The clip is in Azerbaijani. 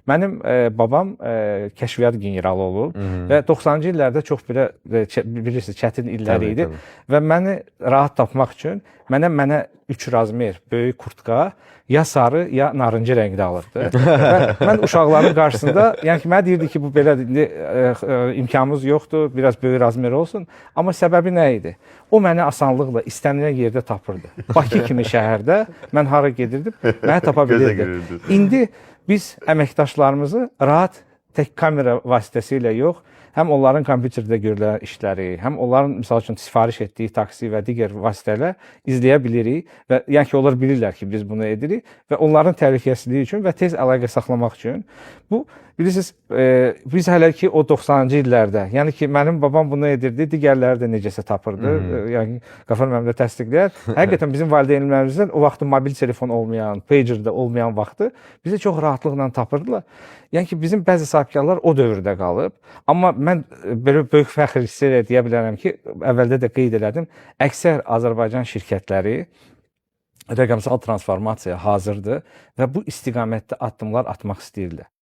Mənim babam kəşfiyyat generalı olub və 90-cı illərdə çox belə bilirsiniz, çətin illər idi və məni rahat tapmaq üçün mənə 3 razmer böyük kurtka ya sarı, ya narıncı rəngdə alırdı. Və mən uşaqların qarşısında, yəni ki, mənə deyirdi ki, bu belə imkanımız yoxdur, biraz böyük razmer olsun. Amma səbəbi nə idi? O məni asanlıqla istənilən yerdə tapırdı. Bakı kimi şəhərdə mən hara gedirdim, məni tapa bilirdi. İndi biz əməkdaşlarımızı rahat tək kamera vasitəsilə yox, həm onların kompüterdə görülən işləri, həm onların misal üçün sifariş etdiyi taksi və digər vasitələr izləyə bilirik və yəni ki, onlar bilirlər ki, biz bunu edirik və onların təhlükəsizliyi üçün və tez əlaqə saxlamaq üçün bu bilirsiniz, biz hələ ki o 90-cı illərdə, yəni ki, mənim babam bunu edirdi, digərləri də necəsə tapırdı. Yəni Qafar müəllim də təsdiqləyər. Həqiqətən bizim valideynlərimizdən o vaxtı mobil telefon olmayan, pagerdə olmayan vaxtı bizi çox rahatlıqla tapırdılar. Yəni ki, bizim bəzi sahibkarlar o dövrdə qalıb. Amma mən belə böyük fəxr hiss deyə bilərəm ki, əvvəldə də qeyd elədim, əksər Azərbaycan şirkətləri rəqəmsal transformasiyaya hazırdır və bu istiqamətdə addımlar atmaq istəyirlər.